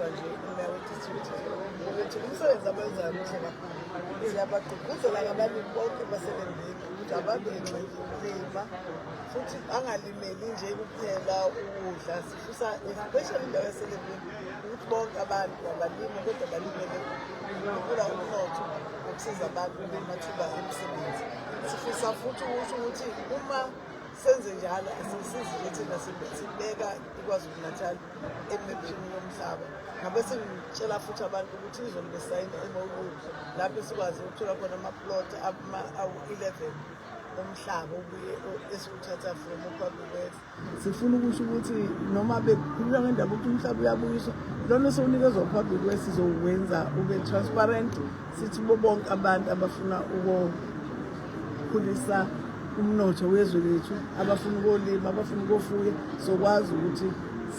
Sifundiswa nje umeya we-district ukuthi umsebenzi abenzayo ukuthi siyabagqugquzela abalimi bonke baselembini ukuthi ababenxe ukulima futhi angalimeli nje kuphela ukudla. Sifisa especially indawo yaselembini ukuthi bonke abantu abalimi kodwa balimele ukula umnotho ukusiza abantu bemathuba emisebenzi. Sifisa futhi ukuthi uma senze njalo asisizi nje thina sibeka iKwaZulu-Natal emepini yomhlaba. Ngabe sengitshela futhi abantu ukuthi izolo besayina eMoulu lapho sikwazi ukuthola khona ama-plot awu-11 omhlaba obuye esiwuthatha from uPabulet. Sifuna ukusho ukuthi noma bekhuluma ngendaba ukuthi umhlaba uyabuyiswa, lona sowunikezwa uPabulet sizowenza ube transparent, sithi bonke abantu abafuna ukukhulisa umnotho wezwe lethu, abafuna ukulima, abafuna ukufuya, sokwazi ukuthi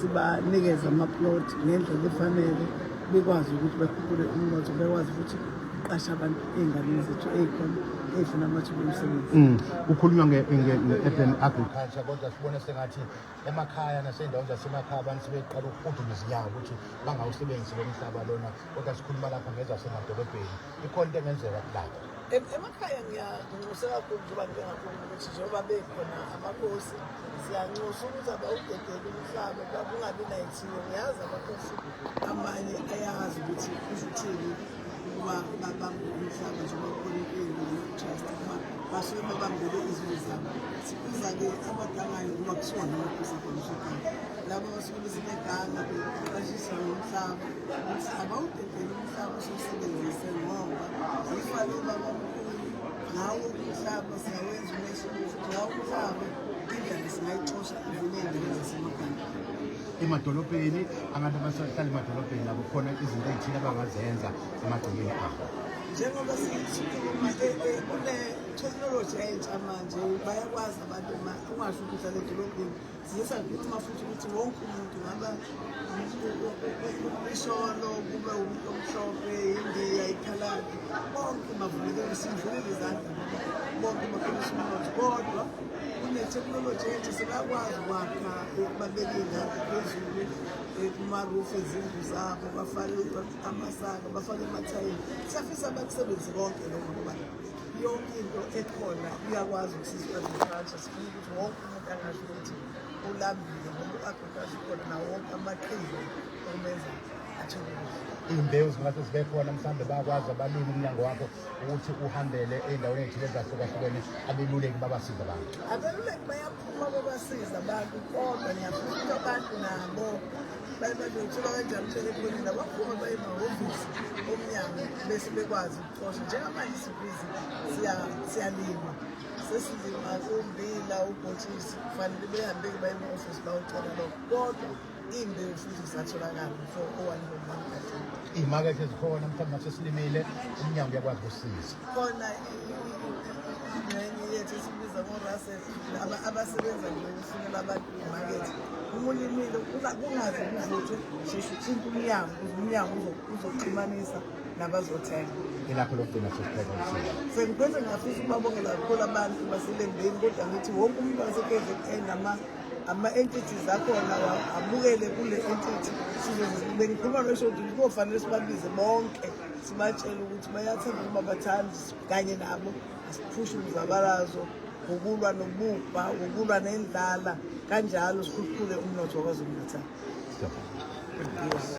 sibanikeze ama-plot ngendlela efanele, bekwazi ukuthi bakhuphule umnotho, bekwazi ukuthi uqashe abantu ey'nganeni zethu ey'khona ey'funa amathuba omsebenzi. Kukhulunywa nge-urban agriculture, kodwa sibone sengathi emakhaya nasey'ndaweni zasemakhaya abantu sebeqala ukudula izinyawo ukuthi bangawusebenzisi lo mhlaba lona, kodwa sikhuluma lapha ngezasemadolobheni. Ikhona into engenzeka lapho. Emakhaya ngiyanxusa kakhulu njengoba ngingakhuluma ukuthi njengoba bekhona amakhosi siyanxusa ukuthi abawudedele umhlaba kungabi nayithiyo. Ngiyazi amakhosi amanye ayazi ukuthi kushuthini ukuba babambe umhlaba njengoba kukhona inkinga ne-trust uma basuke babambele izinto zabo. Sibiza-ke abagangayo ukuba kuthiwa namakhosi akhona laba basuke beseneganga beqashisa ngomhlaba ukuthi abawudedele umhlaba siwusebenzise ngoba yifale babamkhulu ngawo umhlaba siyawenza umehluko ngawo umhlaba indlela singayixosha eziney'ndaweni zasemakhaya. Emadolobheni abantu abahlala emadolobheni nabo khona izinto ey'thile abangazenza emagcekeni abo. Njengoba sikhuluma kune-technology entsha manje bayakwazi abantu ungasho ukuthi ale edolobheni siyesakhuluma futhi ukuthi wonke umuntu ngaba isholo kube umuntu omhlophe indiya ikhaladi bonke bavulekele sindlulele izandla bonke bakhulisa umnotho kodwa kune-technology entsha sebakwazi ukwakha babeke iy'ngadi phezulu kumarufu ezindlu zabo bafake amasaka bafake emathayini. Siyafisa bakusebenzise konke lokho ngoba yonke into ekhona iyakwazi ukusiza i-agriculture. Sifuna ukuthi wonke umuntu angasho ukuthi ulambile ngoba u-agriculture ukhona nawo wonke amaqhinga okumenza athole. Iy'mbewu zingase zibe khona mhlawumbe bayakwazi abalimi umnyango wakho ukuthi uhambele ey'ndaweni ey'thile ezahlukahlukene abeluleki babasiza abantu. Abeluleki bayaphuma babasiza abantu kodwa ngiyafuna ukuthi abantu nabo bazothola kanjani telefonini abaphuma baye emahhovisi omnyango bese bekwazi ukuxosha. Njengamanje sibhizi siyalima sesilima ummbila ubhontshisi kufanele behambe-ke baye ema-ofisi bawucela lokho kodwa iy'mbewu futhi zisatholakala for o-1.1 percent. Iy'makethe zikhona mhlawumbe nasesilimile umnyango uyakwazi ukusiza. Khona ingxenye yethu esibiza ngo-RASEF abasebenza nje ukufunela abantu imakethe. Uma ulimile kungaze kuvuthwe sheshe uthinte umnyango ukuze umnyango uzoxhumanisa nabazothenga. Ilapho lokugcina sesibheka ukuthi sengiphethe ngiyafisa ukubabongela kakhulu abantu baselembeni kodwa ngithi wonke umuntu wase-KZN ama-entities akhona abukele kule entity. Bengikhuluma nesho ukuthi kufanele sibabize bonke sibatshele ukuthi bayathanda ukuba bathandi kanye nabo asiphushe umzabalazo ukulwa nobubha ukulwa nendlala kanjalo sikhuphule umnotho waKwaZulu-Natal.